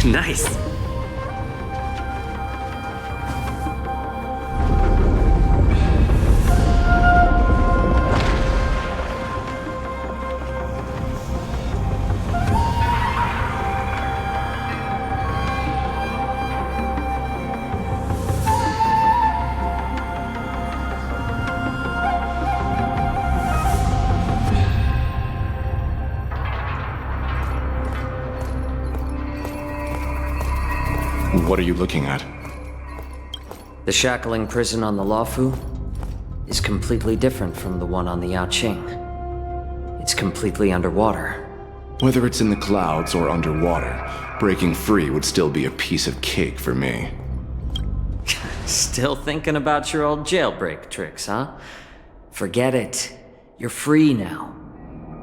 Nice. What are you looking at? The shackling prison on the Luofu is completely different from the one on the Yaoqing. It's completely underwater. Whether it's in the clouds or underwater, breaking free would still be a piece of cake for me. Still thinking about your old jailbreak tricks, huh? Forget it. You're free now.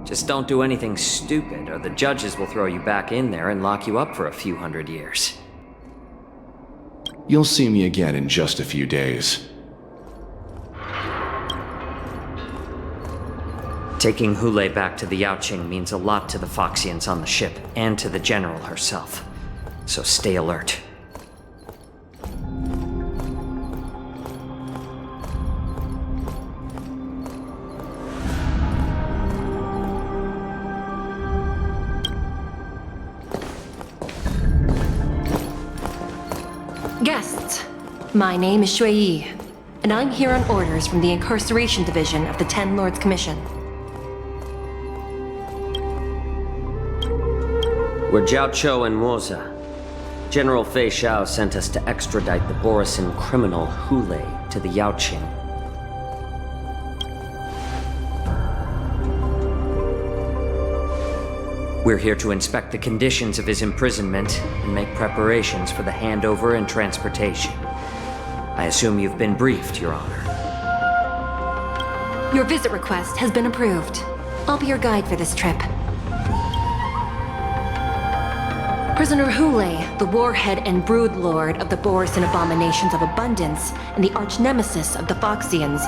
Just don't do anything stupid, or the judges will throw you back in there and lock you up for a few hundred years. You'll see me again in just a few days. Taking Hule back to the Yaoqing means a lot to the Foxians on the ship, and to the General herself. So stay alert. Guests, my name is Shui Yi, and I'm here on orders from the Incarceration Division of the Ten Lords Commission. We're Jiao Chou and Moza. General Fei Xiao sent us to extradite the Borisin criminal Hule to the Yaoqing. We're here to inspect the conditions of his imprisonment and make preparations for the handover and transportation. I assume you've been briefed, Your Honor. Your visit request has been approved. I'll be your guide for this trip. Prisoner Hule, the warhead and brood lord of the Borisin abominations of abundance and the arch-nemesis of the Foxians,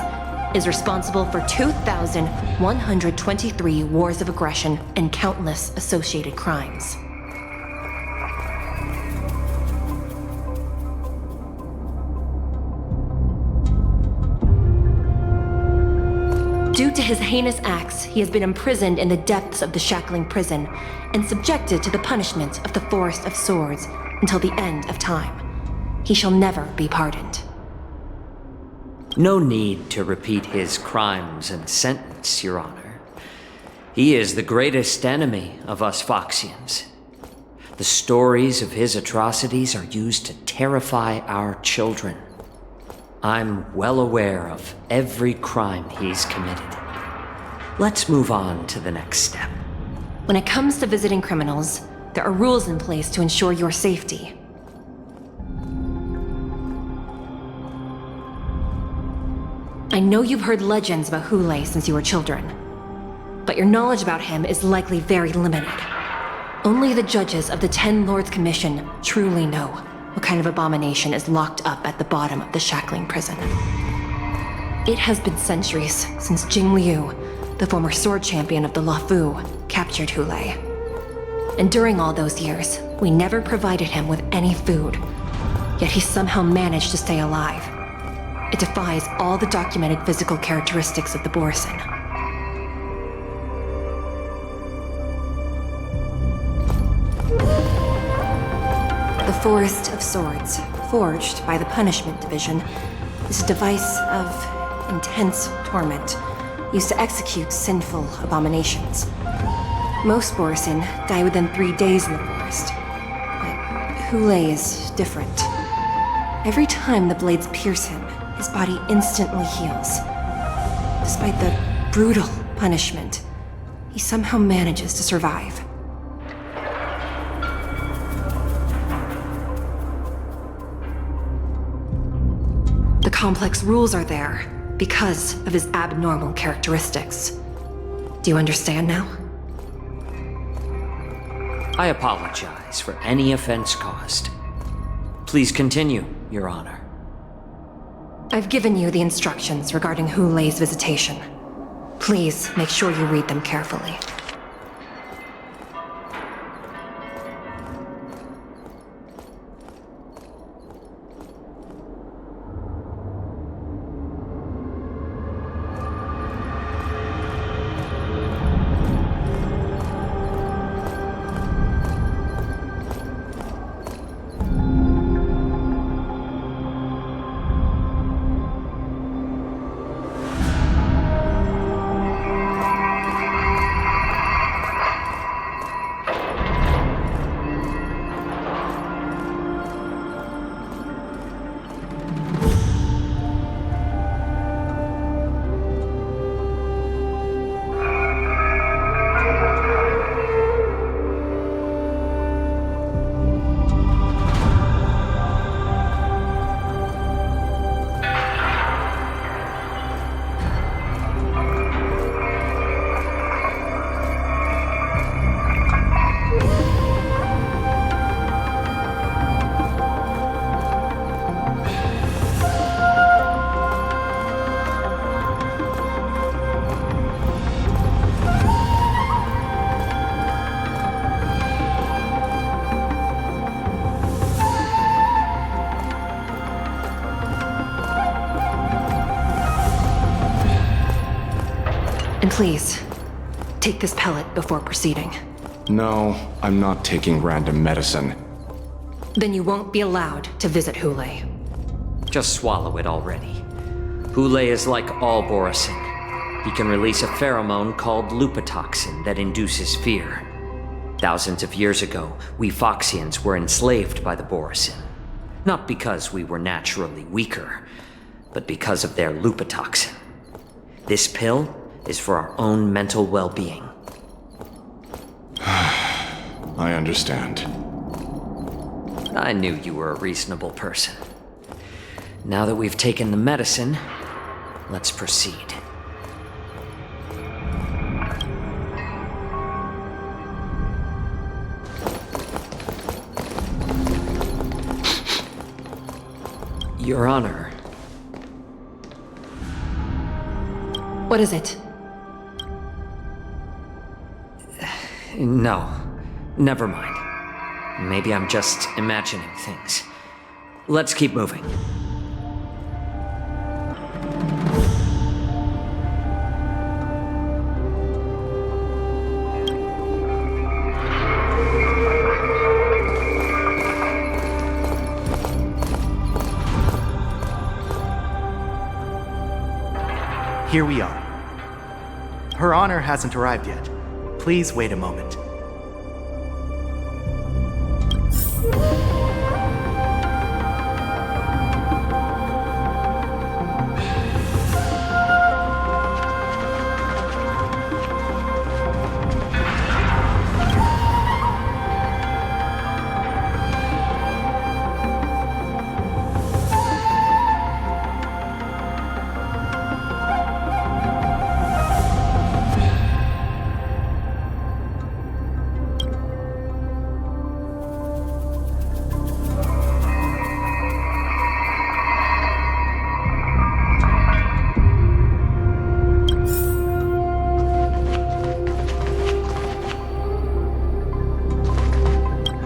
is responsible for 2,123 wars of aggression and countless associated crimes. Due to his heinous acts, he has been imprisoned in the depths of the shackling prison and subjected to the punishment of the Forest of Swords until the end of time. He shall never be pardoned. No need to repeat his crimes and sentence, Your Honor. He is the greatest enemy of us Foxians. The stories of his atrocities are used to terrify our children. I'm well aware of every crime he's committed. Let's move on to the next step. When it comes to visiting criminals, there are rules in place to ensure your safety. I know you've heard legends about Hule since you were children, but your knowledge about him is likely very limited. Only the judges of the Ten Lords Commission truly know what kind of abomination is locked up at the bottom of the shackling prison. It has been centuries since Jing Liu, the former sword champion of the Luofu, captured Hule. And during all those years, we never provided him with any food, yet he somehow managed to stay alive. It defies all the documented physical characteristics of the Borisin. The Forest of Swords, forged by the Punishment Division, is a device of intense torment, used to execute sinful abominations. Most Borisin die within 3 days in the forest, but Hule is different. Every time the blades pierce him, his body instantly heals. Despite the brutal punishment, he somehow manages to survive. The complex rules are there because of his abnormal characteristics. Do you understand now? I apologize for any offense caused. Please continue, Your Honor. I've given you the instructions regarding Hule's visitation. Please make sure you read them carefully. And please, take this pellet before proceeding. No, I'm not taking random medicine. Then you won't be allowed to visit Hule. Just swallow it already. Hule is like all Borisin. He can release a pheromone called lupatoxin that induces fear. Thousands of years ago, we Foxians were enslaved by the Borisin. Not because we were naturally weaker, but because of their lupatoxin. This pill is for our own mental well-being. I understand. I knew you were a reasonable person. Now that we've taken the medicine, let's proceed. Your Honor. What is it? No, never mind. Maybe I'm just imagining things. Let's keep moving. Here we are. Her Honor hasn't arrived yet. Please wait a moment.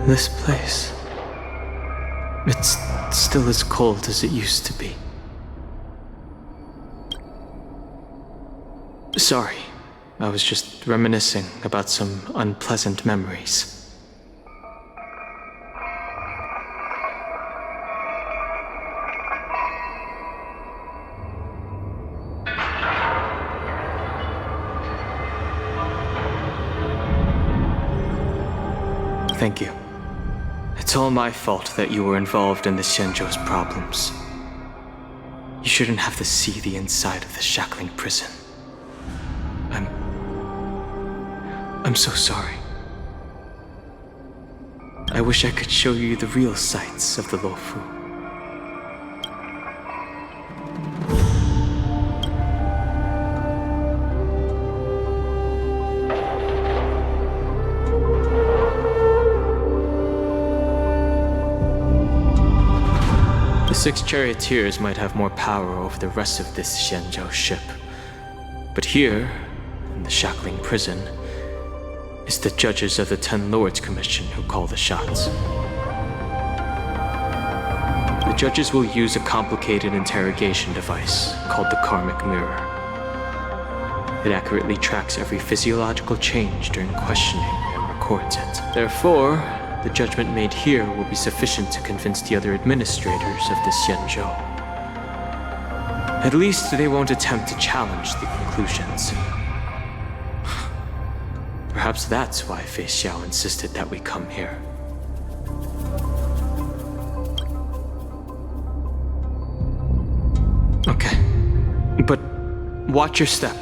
This place... it's still as cold as it used to be. Sorry, I was just reminiscing about some unpleasant memories. Thank you. It's all my fault that you were involved in the Xianzhou's problems. You shouldn't have to see the inside of the shackling prison. I'm so sorry. I wish I could show you the real sights of the Luofu. The 6 charioteers might have more power over the rest of this Xianzhou ship. But here, in the shackling prison, is the judges of the 10 Lords Commission who call the shots. The judges will use a complicated interrogation device called the Karmic Mirror. It accurately tracks every physiological change during questioning and records it. Therefore, the judgment made here will be sufficient to convince the other administrators of the Xianzhou. At least they won't attempt to challenge the conclusions. Perhaps that's why Fei Xiao insisted that we come here. Okay. But watch your step.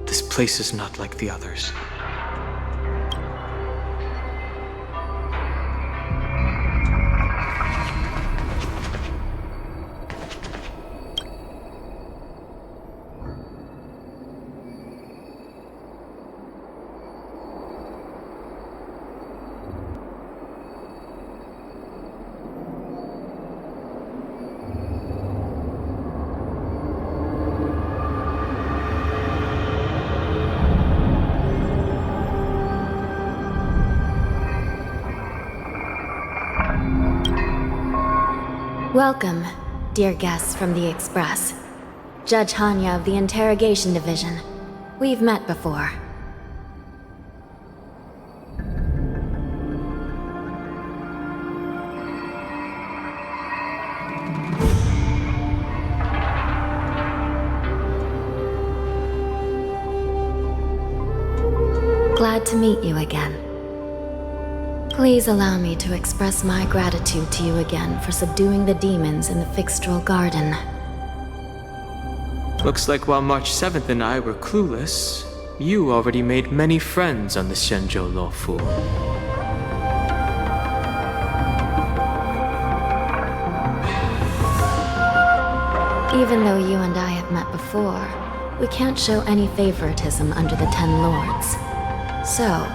This place is not like the others. Welcome, dear guests from the Express. Judge Hanya of the Interrogation Division. We've met before. Glad to meet you again. Please allow me to express my gratitude to you again for subduing the demons in the Fixtral Garden. Looks like while March 7th and I were clueless, you already made many friends on the Shenzhou Luofu. Even though you and I have met before, we can't show any favoritism under the Ten Lords. So,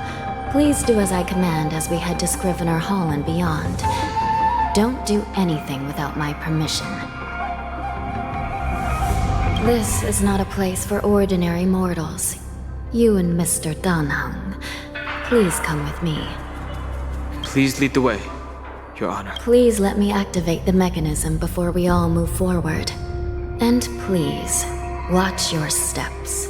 please do as I command as we head to Scrivener Hall and beyond. Don't do anything without my permission. This is not a place for ordinary mortals. You and Mr. Danheng, please come with me. Please lead the way, Your Honor. Please let me activate the mechanism before we all move forward. And please, watch your steps.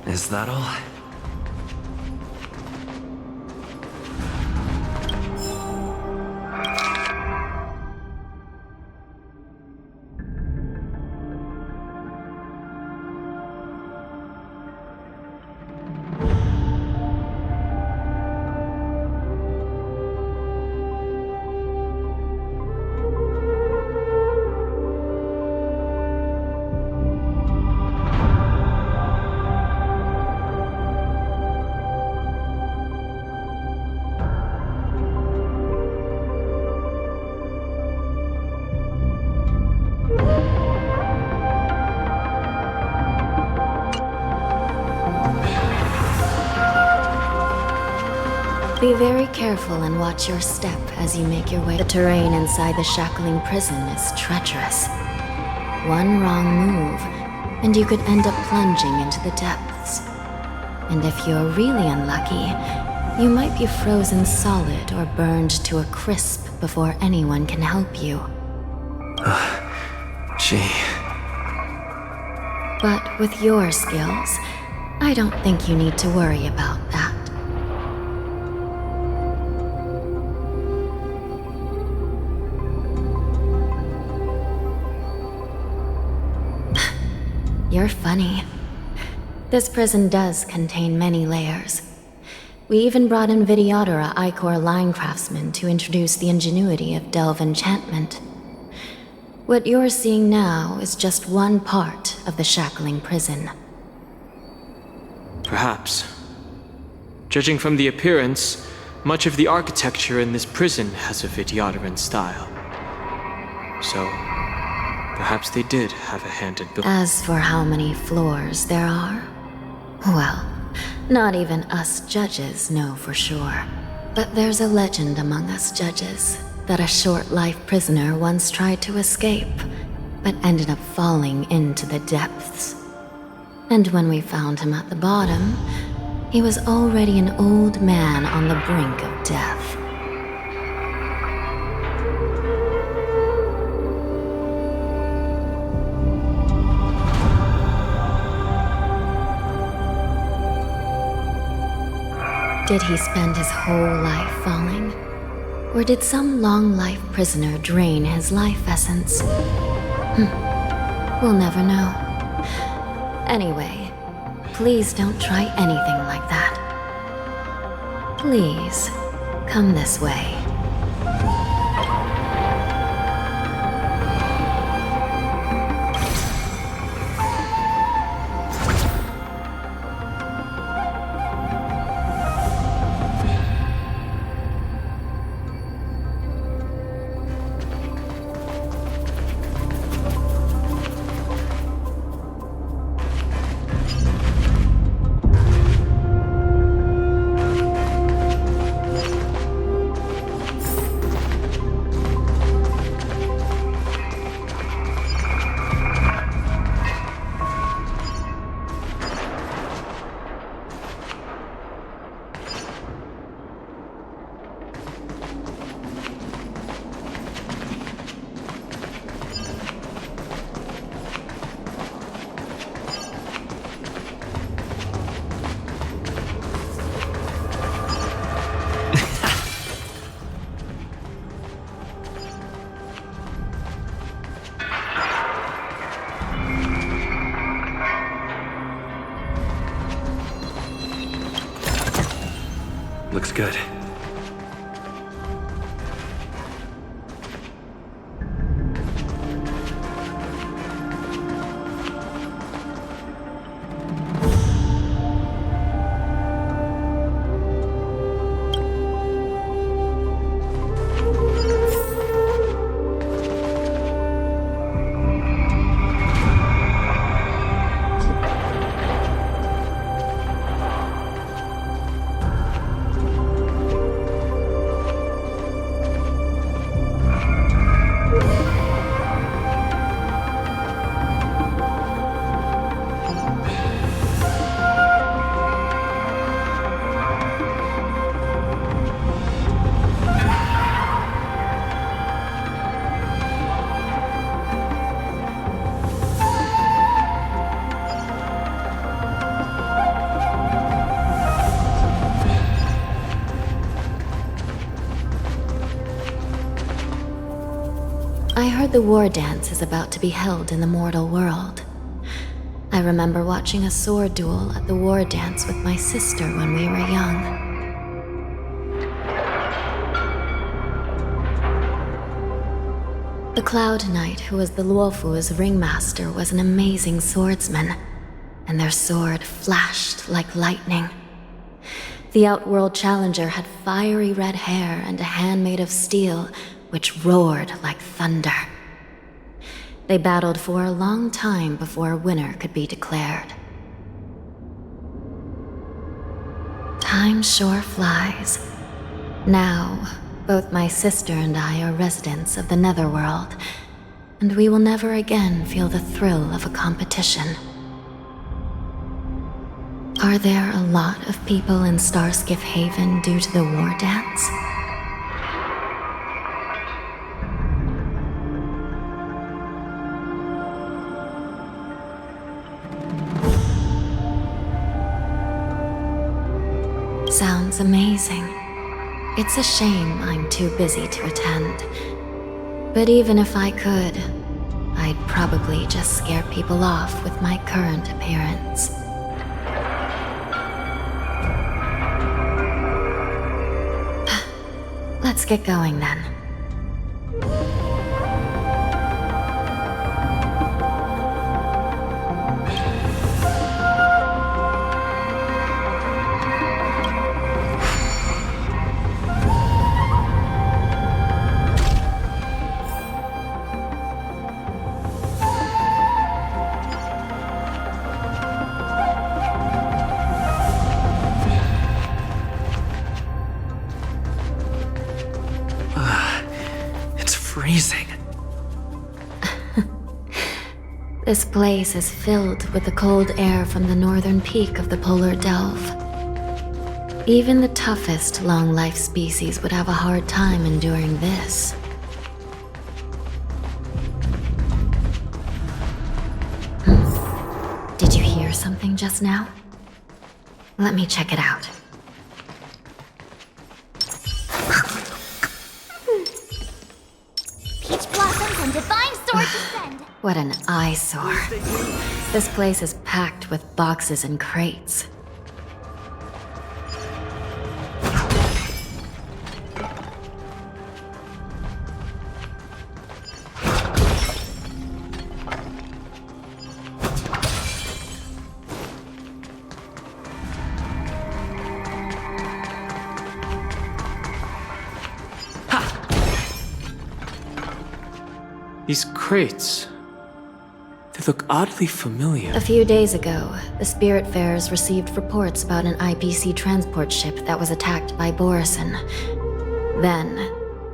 Is that all? Be very careful and watch your step as you make your way. The terrain inside the shackling prison is treacherous. One wrong move, and you could end up plunging into the depths. And if you're really unlucky, you might be frozen solid or burned to a crisp before anyone can help you. Gee. But with your skills, I don't think you need to worry about that. You're funny. This prison does contain many layers. We even brought in Videodora Icor line craftsmen to introduce the ingenuity of Delve enchantment. What you're seeing now is just one part of the shackling prison. Perhaps. Judging from the appearance, much of the architecture in this prison has a Vidyadoran style. So, perhaps they did have a hand in building. As for how many floors there are, well, not even us judges know for sure. But there's a legend among us judges that a short-life prisoner once tried to escape, but ended up falling into the depths. And when we found him at the bottom, he was already an old man on the brink of death. Did he spend his whole life falling? Or did some long-life prisoner drain his life essence? We'll never know. Anyway, please don't try anything like that. Please, come this way. Looks good. I heard the war dance is about to be held in the mortal world. I remember watching a sword duel at the war dance with my sister when we were young. The Cloud Knight, who was the Luofu's ringmaster, was an amazing swordsman, and their sword flashed like lightning. The Outworld Challenger had fiery red hair and a hand made of steel, which roared like thunder. They battled for a long time before a winner could be declared. Time sure flies. Now, both my sister and I are residents of the Netherworld, and we will never again feel the thrill of a competition. Are there a lot of people in Starskiff Haven due to the war dance? Sounds amazing. It's a shame I'm too busy to attend. But even if I could, I'd probably just scare people off with my current appearance. Let's get going then. Freezing. This place is filled with the cold air from the northern peak of the polar delve. Even the toughest long-life species would have a hard time enduring this. Did you hear something just now? Let me check it out. What an eyesore. This place is packed with boxes and crates. These crates, they look oddly familiar. A few days ago, the Spiritfarers received reports about an IPC transport ship that was attacked by Borison. Then,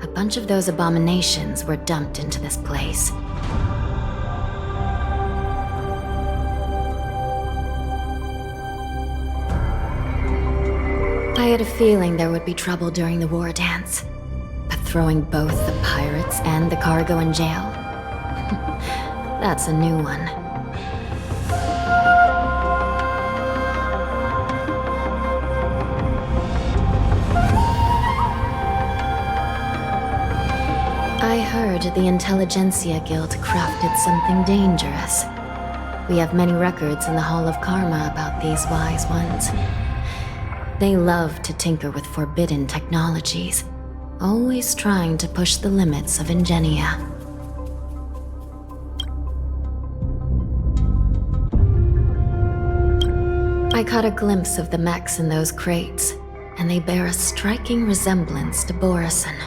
a bunch of those abominations were dumped into this place. I had a feeling there would be trouble during the war dance. But throwing both the pirates and the cargo in jail? That's a new one. I heard the Intelligentsia Guild crafted something dangerous. We have many records in the Hall of Karma about these wise ones. They love to tinker with forbidden technologies, always trying to push the limits of Ingenia. I caught a glimpse of the mechs in those crates, and they bear a striking resemblance to Borison.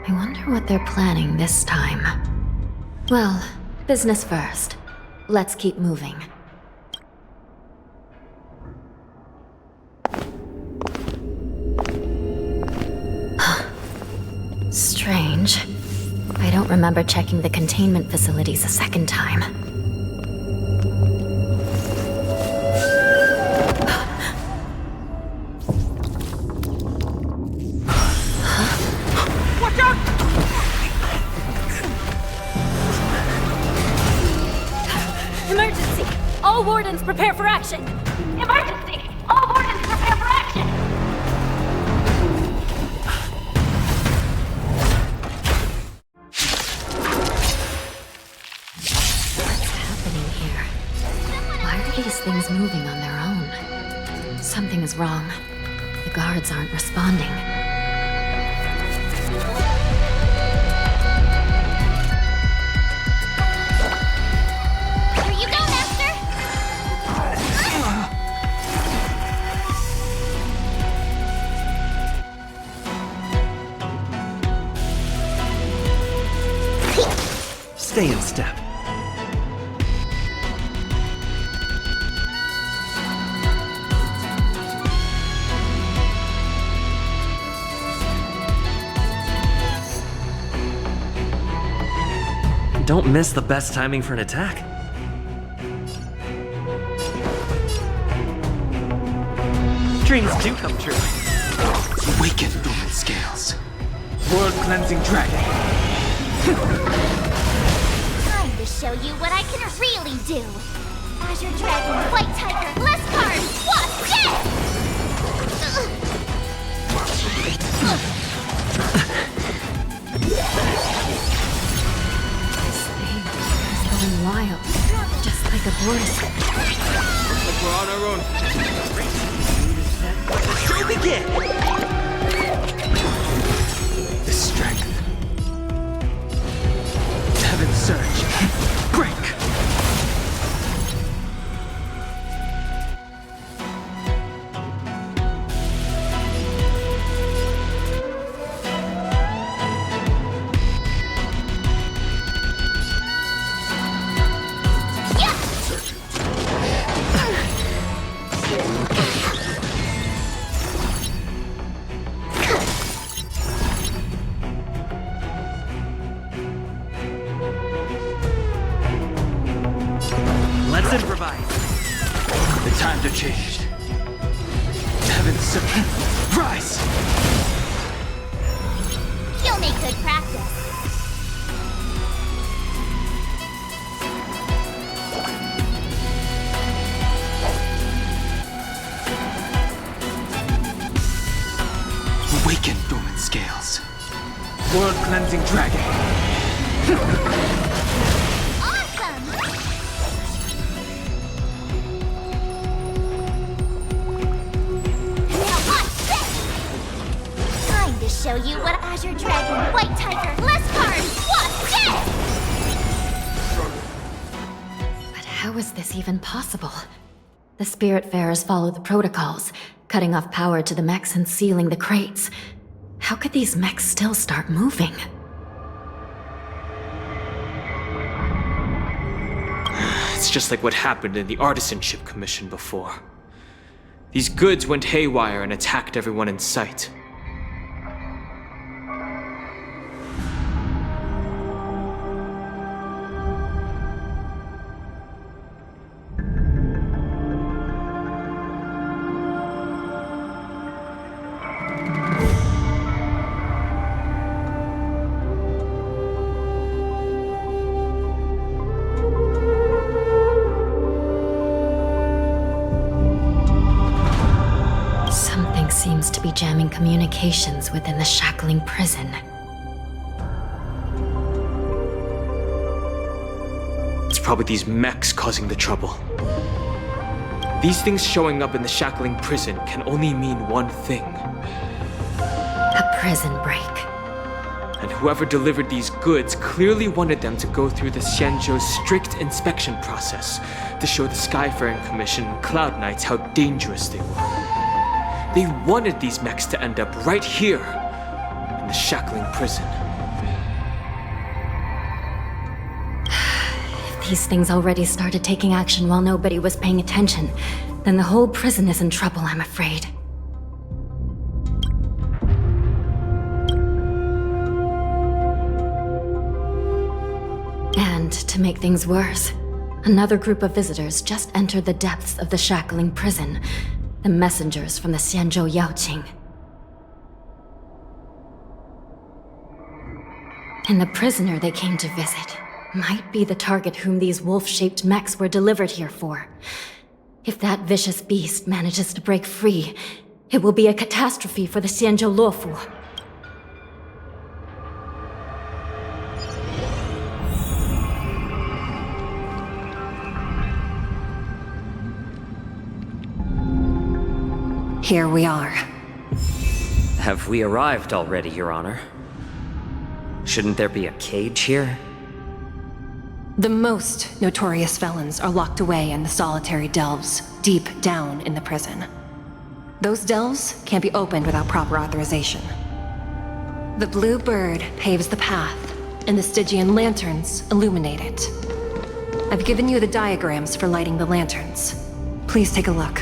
I wonder what they're planning this time. Well, business first. Let's keep moving. Strange. I don't remember checking the containment facilities a second time. Emergency! All wardens prepare for action! Emergency! All wardens prepare for action! What's happening here? Why are these things moving on their own? Something is wrong. The guards aren't responding. Here you go, Master! Stay in step. Don't miss the best timing for an attack. Dreams do come true. Awaken dormant scales. World-cleansing dragon. Time to show you what I can really do! Azure Dragon, White Tiger, Bless Card, Wasp, yes! This thing is going wild, just like a Borison. We're on our own. So begin! The strength. Heaven's surge. Break! Let's improvise. The times have changed. Heaven's surge. Rise! You'll make good practice. Awaken dormant scales. World-cleansing dragon. Awesome! Now watch this! Time to show you what Azure Dragon, White Tiger, Bless Card, Wasp, yes! But how is this even possible? The Spiritfarers follow the protocols, cutting off power to the mechs and sealing the crates. How could these mechs still start moving? It's just like what happened in the Artisanship Commission before. These goods went haywire and attacked everyone in sight. Something seems to be jamming communications within the shackling prison. It's probably these mechs causing the trouble. These things showing up in the shackling prison can only mean one thing. A prison break. And whoever delivered these goods clearly wanted them to go through the Xianzhou's strict inspection process to show the Skyfaring Commission and Cloud Knights how dangerous they were. They wanted these mechs to end up right here, in the shackling prison. If these things already started taking action while nobody was paying attention, then the whole prison is in trouble, I'm afraid. And to make things worse, another group of visitors just entered the depths of the shackling prison. The messengers from the Xianzhou Yaoqing. And the prisoner they came to visit might be the target whom these wolf-shaped mechs were delivered here for. If that vicious beast manages to break free, it will be a catastrophe for the Xianzhou Luofu. Here we are. Have we arrived already, Your Honor? Shouldn't there be a cage here? The most notorious felons are locked away in the solitary delves, deep down in the prison. Those delves can't be opened without proper authorization. The blue bird paves the path, and the Stygian lanterns illuminate it. I've given you the diagrams for lighting the lanterns. Please take a look.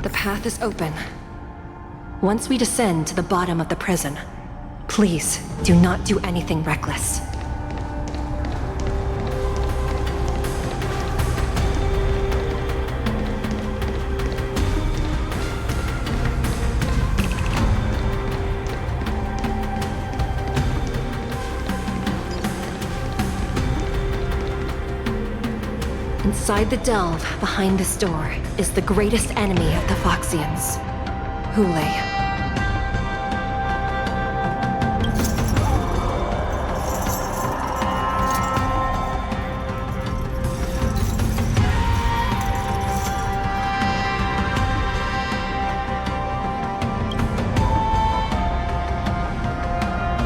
The path is open. Once we descend to the bottom of the prison, please do not do anything reckless. Inside the delve, behind this door, is the greatest enemy of the Foxians, Hulei.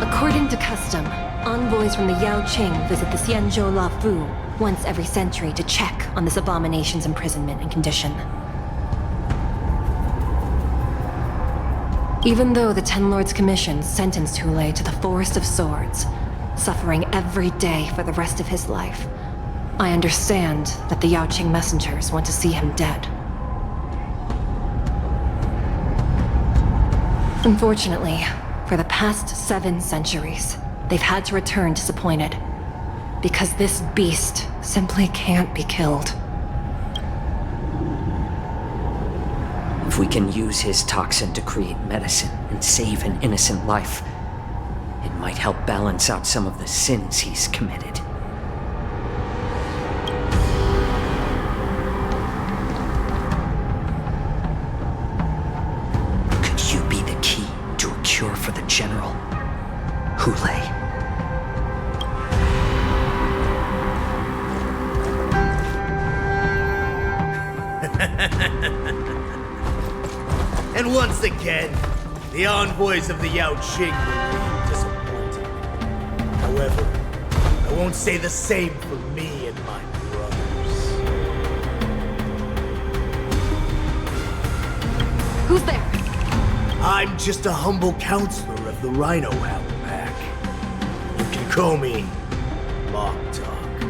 According to custom, envoys from the Yaoqing visit the Xianzhou Luofu once every century to check on this abomination's imprisonment and condition. Even though the Ten Lords Commission sentenced Hulei to the Forest of Swords, suffering every day for the rest of his life, I understand that the Yaoqing messengers want to see him dead. Unfortunately, for the past 7 centuries, they've had to return disappointed, because this beast simply can't be killed. we can use his toxin to create medicine and save an innocent life, it might help balance out some of the sins he's committed. Could you be the key to a cure for the General? Hulei. And once again, the envoys of the Yao Qing will be disappointed. However, I won't say the same for me and my brothers. Who's there? I'm just a humble counselor of the Rhino Hound Pack. You can call me Mock Talk.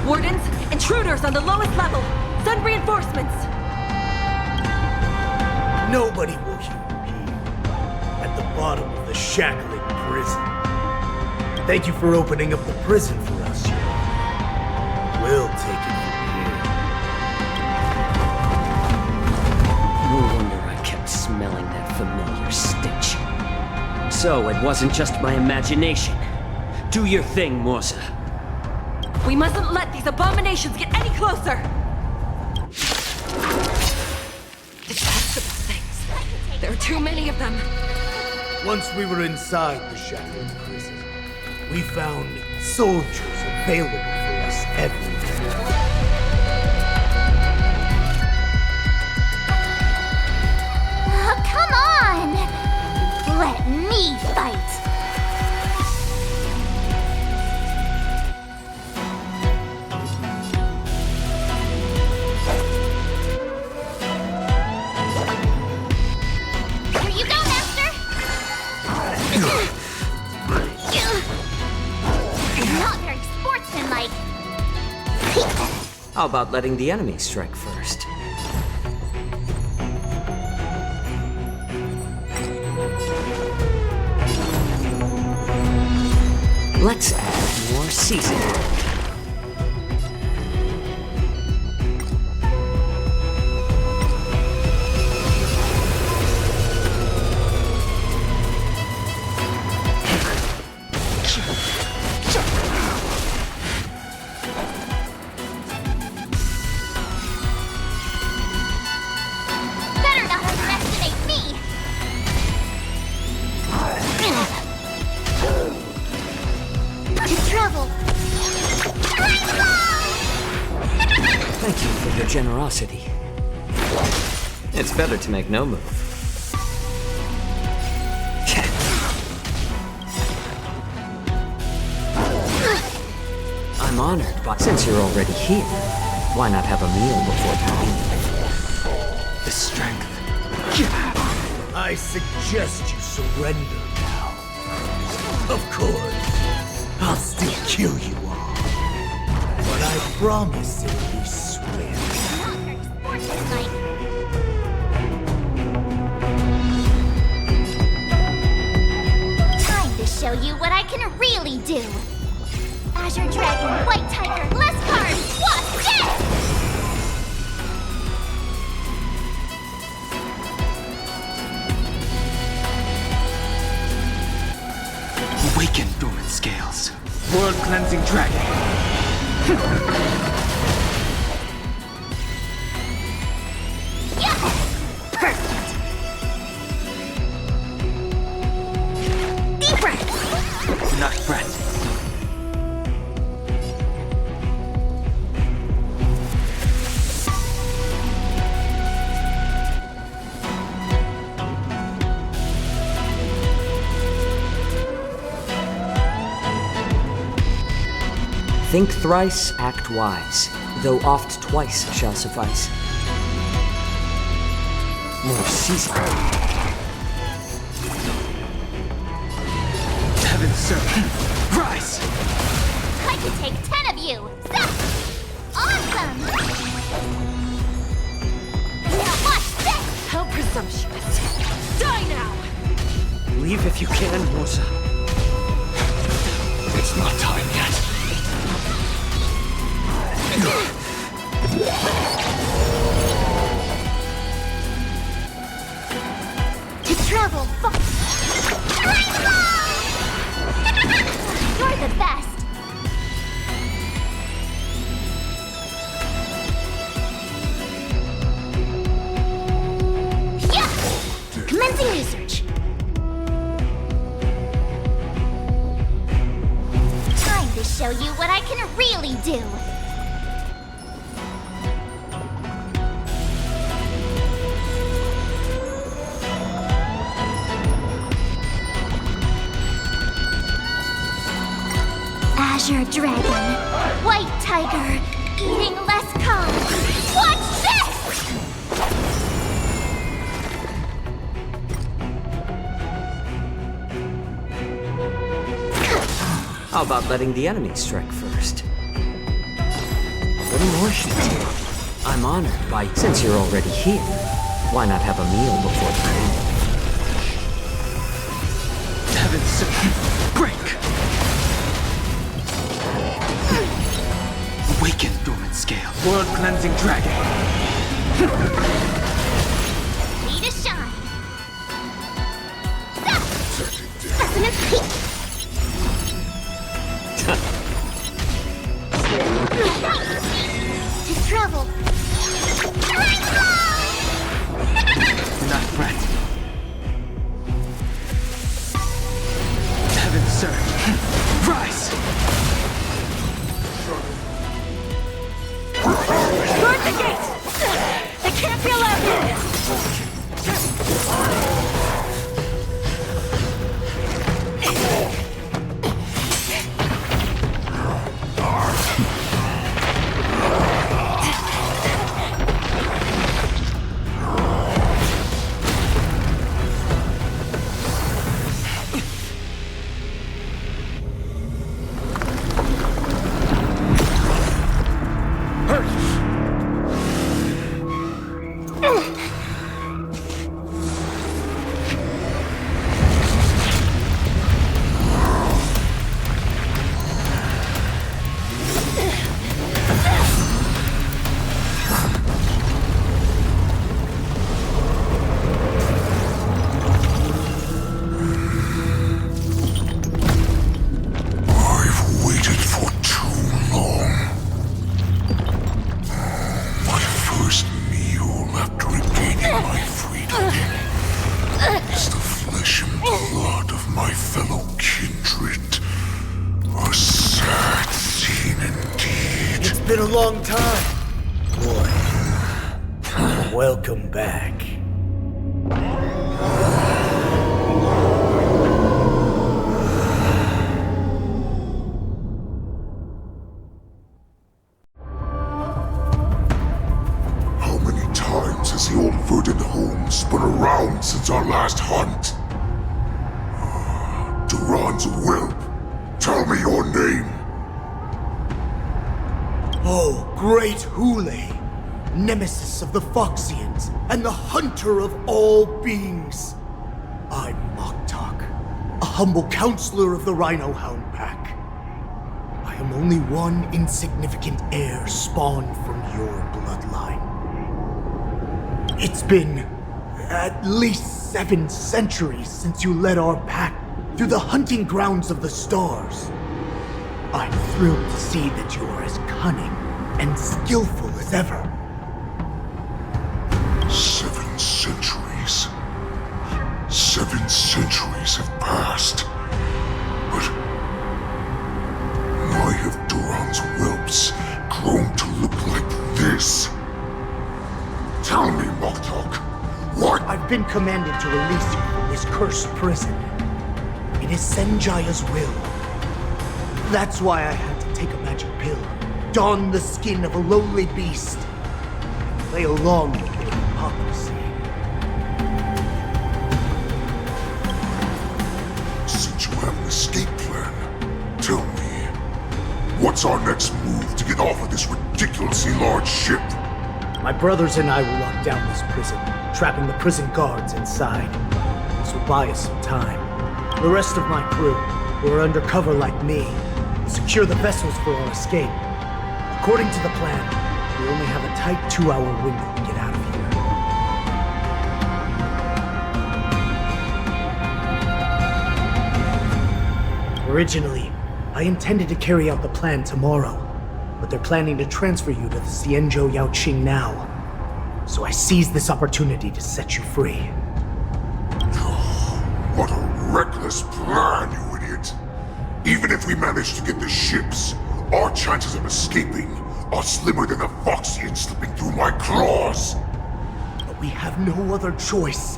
Wardens, intruders on the lowest level. Send reinforcements. Nobody will hear you here, at the bottom of the shackling prison. Thank you for opening up the prison for us, Your Honor. We'll take it from here. No wonder I kept smelling that familiar stench. So it wasn't just my imagination. Do your thing, Morza. We mustn't let these abominations get any closer! Detestable things. There are too many of them. Once we were inside the shackled prison, we found soldiers available for us everywhere. Come on! Let me fight! Here you go, Master! Not very sportsmanlike. How about letting the enemy strike first? Let's add more seasoning. Better not underestimate me! Trouble! Thank you for your generosity. It's better to make no move. I'm honored, but since you're already here, why not have a meal before coming? The strength. I suggest you surrender now. Of course, I'll still kill you all. But I promise it'll be swift. Not very sportsmanlike. Time to show you what I can really do. Azure Dragon, White Tiger, less cards, Wasp, dead! Awaken dormant scales. World cleansing dragon. Deep breath! Enough breath. Think thrice, act wise, though oft twice shall suffice. More seasoning. Heaven servant. Rise! I can take 10 of you! So, awesome! Now watch this! How presumptuous! Die now! Leave if you can, Morza. It's not time yet. travel far. You're the best. Yeah! Commencing research. Time to show you what I can really do. Azure Dragon, White Tiger, eating less carbs. Watch this! How about letting the enemy strike first? What more should I do? I'm honored by, since you're already here, why not have a meal before the meal? Heavens, break! Awaken, dormant scale. World cleansing dragon. Need to shine. Specimen peak. To travel. Not threat. Heaven surge. Rise! Guard the gate! They can't be allowed in! Been a long time. Boy, welcome back. How many times has the old verdant home spun around since our last hunt? Duran's whelp, tell me your name. Oh, great Hule, nemesis of the Foxians and the hunter of all beings. I'm Moktok, a humble counselor of the Rhino Hound Pack. I am only one insignificant heir spawned from your bloodline. It's been at least 7 centuries since you led our pack through the hunting grounds of the stars. I'm thrilled to see that you are as cunning and skillful as ever. 7 centuries. 7 centuries have passed. But why have Duran's whelps grown to look like this? Tell me, Moktok, what? I've been commanded to release you from this cursed prison. It is Senjaya's will. That's why I had to take a magic pill, don the skin of a lowly beast, and play along with their hypocrisy. Since you have an escape plan, tell me, what's our next move to get off of this ridiculously large ship? My brothers and I will lock down this prison, trapping the prison guards inside. This will buy us some time. The rest of my crew, who are undercover like me, will secure the vessels for our escape. According to the plan, we only have a tight 2-hour window to get out of here. Originally, I intended to carry out the plan tomorrow, but they're planning to transfer you to the Xianzhou Yaoqing now. So I seized this opportunity to set you free. What a reckless plan, you idiot! Even if we manage to get the ships, our chances of escaping are slimmer than a Foxian slipping through my claws! But we have no other choice.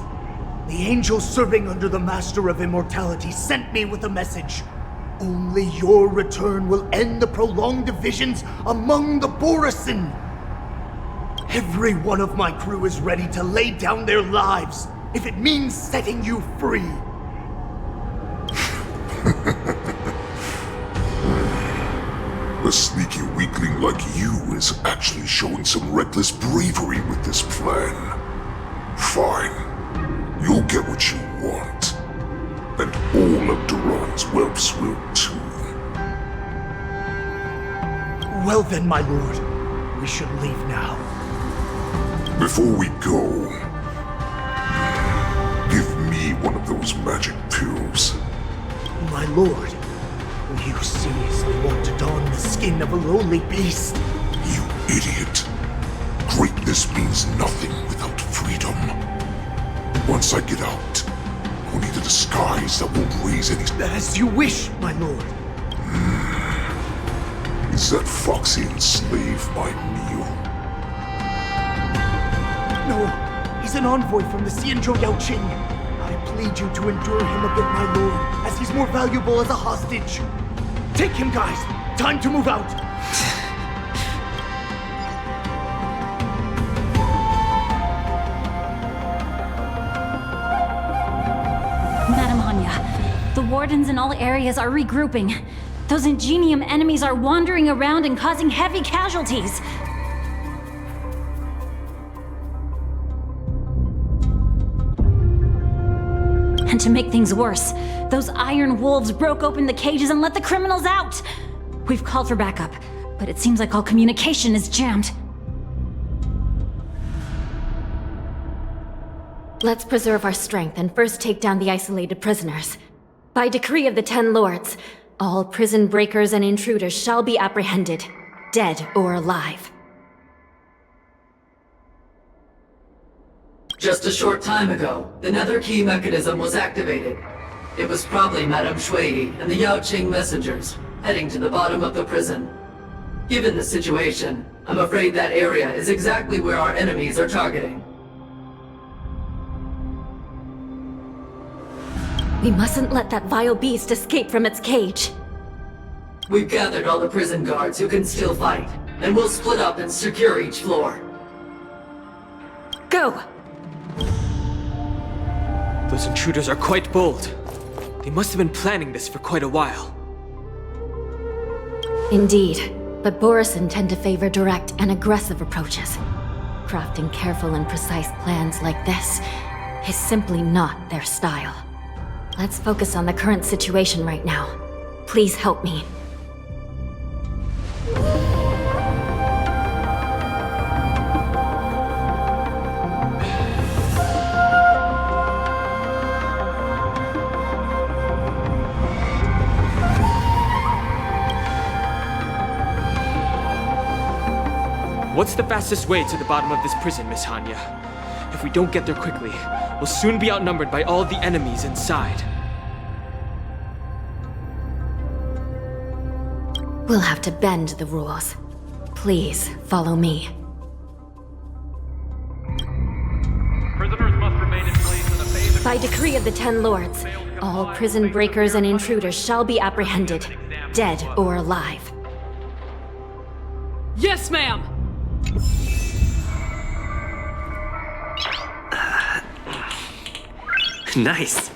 The angel serving under the Master of Immortality sent me with a message. Only your return will end the prolonged divisions among the Borisin. Every one of my crew is ready to lay down their lives if it means setting you free. A sneaky weakling like you is actually showing some reckless bravery with this plan. Fine. You'll get what you want. And all of Duran's whelps will too. Well then, my lord. We should leave now. Before we go, give me one of those magic pills. My lord, you seriously want to don the skin of a lowly beast? You idiot. Greatness means nothing without freedom. Once I get out, I'll need a disguise that won't raise any... As you wish, my lord. Is that Foxian slave my meal? No, he's an envoy from the Xianzhou Yaoqing. I plead you to endure him a bit, my lord, as he's more valuable as a hostage. Take him, guys. Time to move out. Madam Hanya, the wardens in all areas are regrouping. Those Ingenium enemies are wandering around and causing heavy casualties. And to make things worse, those iron wolves broke open the cages and let the criminals out! We've called for backup, but it seems like all communication is jammed. Let's preserve our strength and first take down the isolated prisoners. By decree of the Ten Lords, all prison breakers and intruders shall be apprehended, dead or alive. Just a short time ago, the nether key mechanism was activated. It was probably Madame Shui and the Yaoqing messengers, heading to the bottom of the prison. Given the situation, I'm afraid that area is exactly where our enemies are targeting. We mustn't let that vile beast escape from its cage. We've gathered all the prison guards who can still fight, and we'll split up and secure each floor. Go! Those intruders are quite bold. They must have been planning this for quite a while. Indeed, but Borisin tend to favor direct and aggressive approaches. Crafting careful and precise plans like this is simply not their style. Let's focus on the current situation right now. Please help me. What's the fastest way to the bottom of this prison, Miss Hanya? If we don't get there quickly, we'll soon be outnumbered by all the enemies inside. We'll have to bend the rules. Please, follow me. Prisoners must remain in place in a phase of... By decree of the Ten Lords, all prison breakers and intruders shall be apprehended, dead or alive. Yes, ma'am! Nice.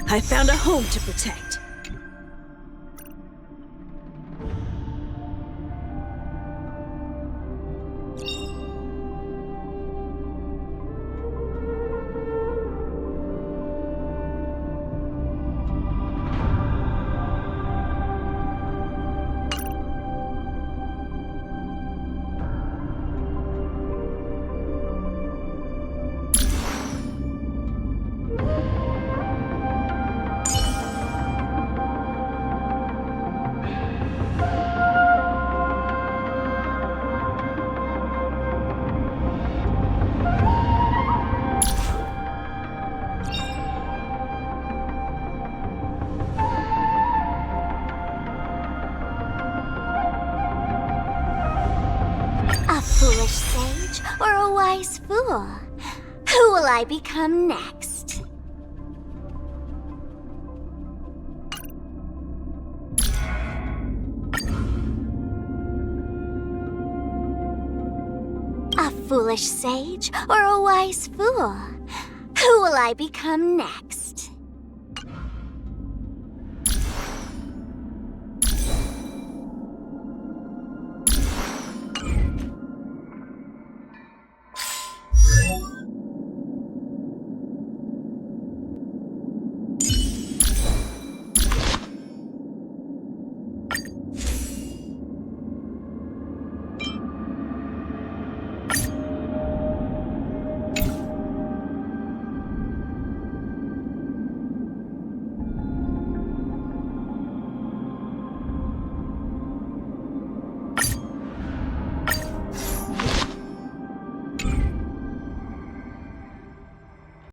I found a home to protect. A foolish sage or a wise fool? Who will I become next? A foolish sage or a wise fool? Who will I become next?